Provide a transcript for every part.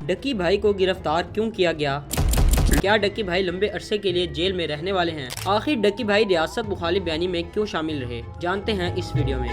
Ducky भाई को गिरफ्तार क्यों किया गया? क्या डक्की भाई लंबे अरसे के लिए जेल में रहने वाले हैं? आखिर डक्की भाई रियासत मुखालिफ बयानी में क्यों शामिल रहे? जानते हैं इस वीडियो में।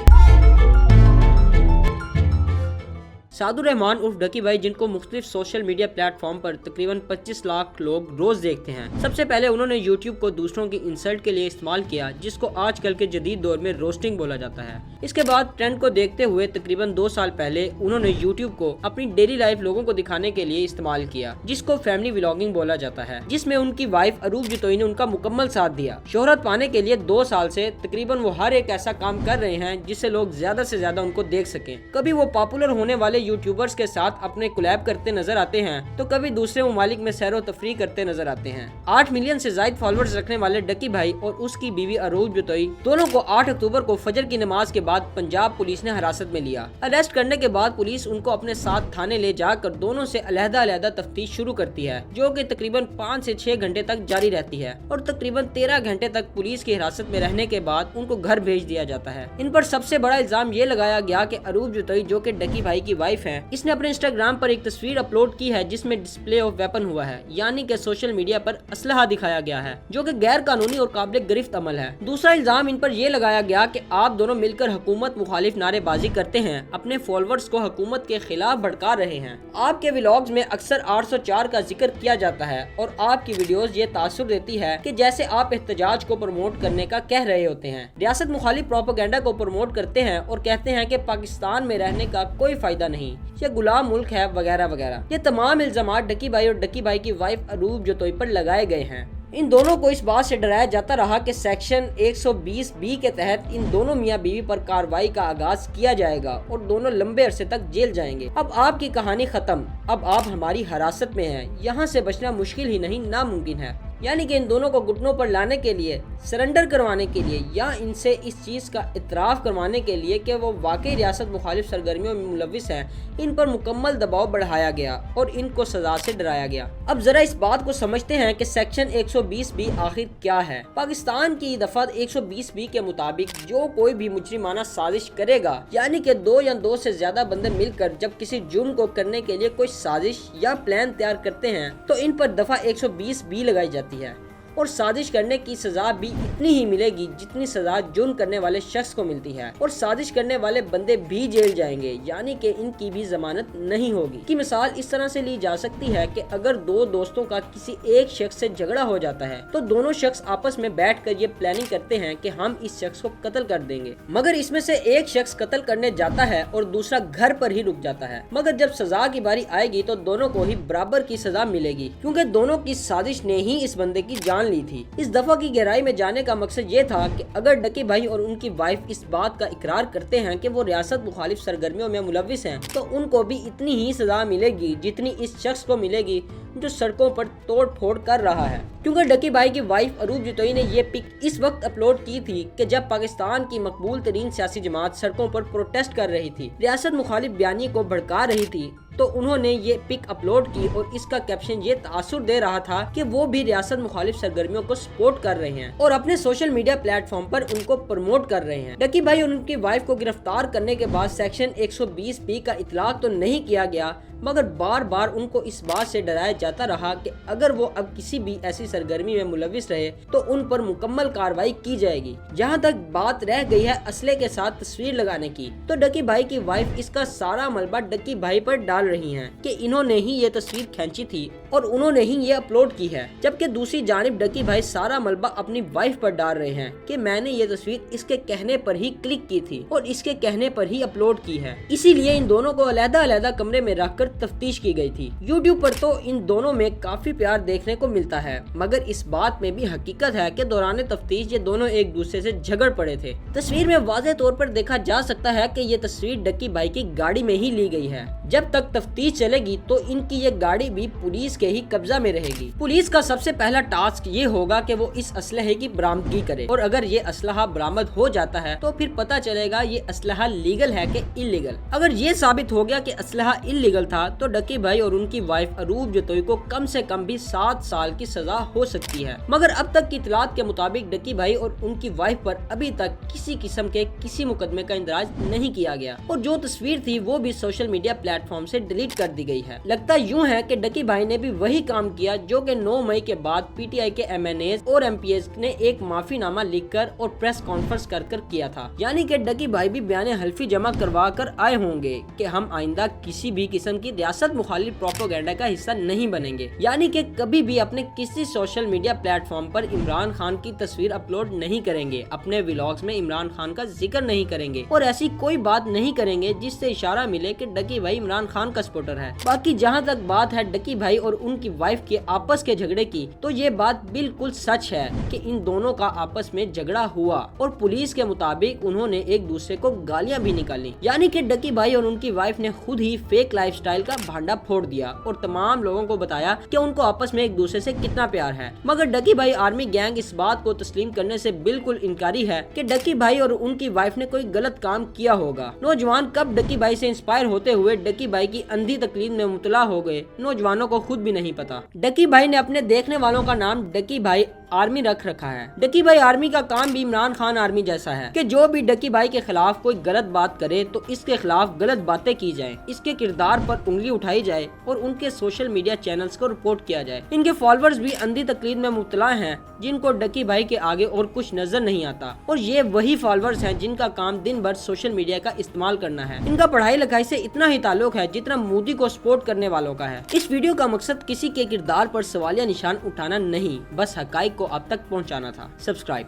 सादुर रहमान उर्फ डक्की भाई, जिनको मुख्तलिफ सोशल मीडिया प्लेटफॉर्म पर तकरीबन 25 लाख लोग रोज देखते हैं। सबसे पहले उन्होंने यूट्यूब को दूसरों की इंसल्ट के लिए इस्तेमाल किया, जिसको आजकल के जदीद दौर में रोस्टिंग बोला जाता है। इसके बाद ट्रेंड को देखते हुए तकरीबन 2 साल पहले उन्होंने यूट्यूब को अपनी डेली लाइफ लोगों को दिखाने के लिए इस्तेमाल किया, जिसको फैमिली व्लॉगिंग बोला जाता है, जिसमें उनकी वाइफ अरूब जुतोई ने उनका मुकम्मल साथ दिया। शोहरत पाने के लिए 2 साल से तकरीबन वो हर एक ऐसा काम कर रहे हैं जिससे लोग ज्यादा से ज्यादा उनको देख सकें। कभी वो पॉपुलर होने वाले यूट्यूबर्स के साथ अपने कोलैब करते नजर आते हैं, तो कभी दूसरे ममालिक में सैरो तफरी करते नजर आते हैं। 8 मिलियन से ज्यादा फॉलोअर्स रखने वाले डक्की भाई और उसकी बीवी अरूब जुतोई दोनों को 8 अक्टूबर को फजर की नमाज के बाद पंजाब पुलिस ने हिरासत में लिया। अरेस्ट करने के बाद पुलिस उनको अपने साथ थाने ले जाकर दोनों से अलहदा तफ्तीश शुरू करती है, जो कि तकरीबन 5 से 6 घंटे तक जारी रहती है और तकरीबन 13 घंटे तक पुलिस की हिरासत में रहने के बाद उनको घर भेज दिया जाता है। इन पर सबसे बड़ा इल्जाम ये लगाया गया कि अरूब जुतोई, जो कि डक्की भाई की वाइफ है, इसने अपने इंस्टाग्राम पर एक तस्वीर अपलोड की है जिसमें डिस्प्ले ऑफ वेपन हुआ है, यानी कि सोशल मीडिया पर असलहा दिखाया गया है, जो कि गैर कानूनी और काबिल गिरफ्त अमल है। दूसरा इल्जाम इन पर यह लगाया गया कि आप दोनों मिलकर हुकूमत मुखालिफ नारेबाजी करते हैं, अपने फॉलोअर्स को हुकूमत के खिलाफ भड़का रहे हैं। आपके व्लॉग्स में अक्सर 804 का जिक्र किया जाता है और आपकी वीडियोस ये तासुर देती है कि जैसे आप एहतजाज को प्रमोट करने का कह रहे होते हैं, रियासत मुखालिफ प्रोपेगेंडा को प्रमोट करते हैं और कहते हैं कि पाकिस्तान में रहने का कोई फायदा नहीं, ये गुलाम मुल्क है, वगैरह वगैरह। ये तमाम इल्जामात डक्की भाई और डक्की भाई की वाइफ अरूब जुतोई पर लगाए गए हैं। इन दोनों को इस बात से डराया जाता रहा कि सेक्शन 120B के तहत इन दोनों मियां बीवी पर कार्रवाई का आगाज किया जाएगा और दोनों लंबे अरसे तक जेल जाएंगे। अब आपकी कहानी खत्म, अब आप हमारी हिरासत में हैं। यहाँ से बचना मुश्किल ही नहीं, नामुमकिन है। यानी कि इन दोनों को घुटनों पर लाने के लिए, सरेंडर करवाने के लिए या इनसे इस चीज़ का इतराफ़ करवाने के लिए कि वो वाकई रियासत मुखालिफ सरगर्मियों में मुलविस हैं, इन पर मुकम्मल दबाव बढ़ाया गया और इनको सजा से डराया गया। अब जरा इस बात को समझते हैं कि सेक्शन 120B आखिर क्या है। पाकिस्तान की दफा 120B के मुताबिक जो कोई भी मुजरिमाना साजिश करेगा, यानी कि 2 या 2 से ज्यादा बंदे मिलकर जब किसी जुर्म को करने के लिए कोई साजिश या प्लान तैयार करते हैं, तो इन पर दफा 120B लगाई जाती है और साजिश करने की सजा भी इतनी ही मिलेगी जितनी सजा जुर्म करने वाले शख्स को मिलती है और साजिश करने वाले बंदे भी जेल जाएंगे, यानी कि इनकी भी जमानत नहीं होगी। की मिसाल इस तरह से ली जा सकती है कि अगर 2 दोस्तों का किसी एक शख्स से झगड़ा हो जाता है, तो दोनों शख्स आपस में बैठकर ये प्लानिंग करते हैं कि हम इस शख्स को कत्ल कर देंगे, मगर इसमें से एक शख्स कत्ल करने जाता है और दूसरा घर पर ही रुक जाता है। मगर जब सजा की बारी आएगी तो दोनों को ही बराबर की सजा मिलेगी, क्योंकि दोनों की साजिश ने ही इस बंदे की जान ली थी। इस दफा की गहराई में जाने का मकसद ये था कि अगर डक्की भाई और उनकी वाइफ इस बात का इकरार करते हैं कि वो रियासत मुखालिफ सरगर्मियों में मुलविस हैं, तो उनको भी इतनी ही सजा मिलेगी जितनी इस शख्स को मिलेगी जो सड़कों पर तोड़ फोड़ कर रहा है। क्योंकि डक्की भाई की वाइफ अरूब जुतोई ने ये पिक इस वक्त अपलोड की थी कि जब पाकिस्तान की मकबूल तरीन सियासी जमात सड़कों पर प्रोटेस्ट कर रही थी, रियासत मुखालिफ बयानी को भड़का रही थी, तो उन्होंने ये पिक अपलोड की और इसका कैप्शन ये तासुर दे रहा था कि वो भी रियासत मुखालिफ सरगर्मियों को सपोर्ट कर रहे हैं और अपने सोशल मीडिया प्लेटफॉर्म पर उनको प्रमोट कर रहे हैं। डक्की भाई और उनकी वाइफ को गिरफ्तार करने के बाद सेक्शन 120B का इतलाक तो नहीं किया गया, मगर बार बार उनको इस बात से डराया जाता रहा कि अगर वो अब किसी भी ऐसी सरगर्मी में मुलविस रहे तो उन पर मुकम्मल कार्रवाई की जाएगी। जहां तक बात रह गई है असले के साथ तस्वीर लगाने की, तो डक्की भाई की वाइफ इसका सारा मलबा डक्की भाई पर डाल रही हैं कि इन्होंने ही ये तस्वीर खींची थी और उन्होंने ही ये अपलोड की है, जबकि दूसरी जानिब डक्की भाई सारा मलबा अपनी वाइफ पर डाल रहे हैं कि मैंने ये तस्वीर इसके कहने पर ही क्लिक की थी और इसके कहने पर ही अपलोड की है। इसीलिए इन दोनों को अलग-अलग कमरे में रखकर तफ्तीश की गई थी। यूट्यूब पर तो इन दोनों में काफी प्यार देखने को मिलता है, मगर इस बात में भी हकीकत है कि दौरान तफ्तीश ये दोनों एक दूसरे से झगड़ पड़े थे। तस्वीर में वाज़ेह तौर पर देखा जा सकता है कि ये तस्वीर डक्की भाई की गाड़ी में ही ली गई है। जब तक तफ्तीश चलेगी तो इनकी ये गाड़ी भी पुलिस के ही कब्जा में रहेगी। पुलिस का सबसे पहला टास्क ये होगा कि वो इस असलहे की बरामदगी करे और अगर ये असलहा बरामद हो जाता है तो फिर पता चलेगा ये असलहा लीगल है कि इलीगल। अगर ये साबित हो गया कि असलहा इलीगल था रहा तो डकी भाई और उनकी वाइफ अरूब जतोई को कम से कम भी 7 साल की सजा हो सकती है। मगर अब तक की इतलात के मुताबिक डकी भाई और उनकी वाइफ पर अभी तक किसी किस्म के किसी मुकदमे का इंदराज नहीं किया गया और जो तस्वीर थी वो भी सोशल मीडिया प्लेटफॉर्म से डिलीट कर दी गई है। लगता यूं है कि डकी भाई ने भी वही काम किया जो कि 9 मई के बाद पीटीआई के MNAs और MPs ने एक माफीनामा लिखकर और प्रेस कॉन्फ्रेंस कर किया था। यानी कि डकी भाई भी बयान हल्फी जमा करवा कर आए होंगे कि हम आइंदा किसी भी किस्म की रियासत मुखालिफ प्रोपेगेंडा का हिस्सा नहीं बनेंगे, यानी कि कभी भी अपने किसी सोशल मीडिया प्लेटफॉर्म पर इमरान खान की तस्वीर अपलोड नहीं करेंगे, अपने व्लॉग्स में इमरान खान का जिक्र नहीं करेंगे और ऐसी कोई बात नहीं करेंगे जिससे इशारा मिले कि डकी भाई इमरान खान का सपोर्टर है। बाकी जहां तक बात है डकी भाई और उनकी वाइफ के आपस के झगड़े की, तो ये बात बिल्कुल सच है कि इन दोनों का आपस में झगड़ा हुआ और पुलिस के मुताबिक उन्होंने एक दूसरे को गालियां भी निकाली। यानी कि डकी भाई और उनकी वाइफ ने खुद ही फेक लाइफस्टाइल का भांडा फोड़ दिया और तमाम लोगों को बताया कि उनको आपस में एक दूसरे से कितना प्यार है। मगर डकी भाई आर्मी गैंग इस बात को तस्लीम करने से बिल्कुल इनकारी है कि डकी भाई और उनकी वाइफ ने कोई गलत काम किया होगा। नौजवान कब डकी भाई से इंस्पायर होते हुए डकी भाई की अंधी तकलीद में मुबतला हो गए, नौजवानों को खुद भी नहीं पता। डकी भाई ने अपने देखने वालों का नाम डकी भाई आर्मी रख रखा है। डकी भाई आर्मी का काम भी इमरान खान आर्मी जैसा है कि जो भी डकी भाई के खिलाफ कोई गलत बात करे तो इसके खिलाफ गलत बातें की जाए, इसके किरदार पर उंगली उठाई जाए और उनके सोशल मीडिया चैनल्स को रिपोर्ट किया जाए। इनके फॉलोअर्स भी अंधी तकलीद में मुब्तला हैं जिनको डकी भाई के आगे और कुछ नजर नहीं आता और ये वही फॉलोअर्स हैं जिनका काम दिन भर सोशल मीडिया का इस्तेमाल करना है। इनका पढ़ाई लिखाई से इतना ही ताल्लुक है जितना मोदी को सपोर्ट करने वालों का है। इस वीडियो का मकसद किसी के किरदार पर सवालिया निशान उठाना नहीं, बस हकाइक को आप तक पहुंचाना था। सब्सक्राइब।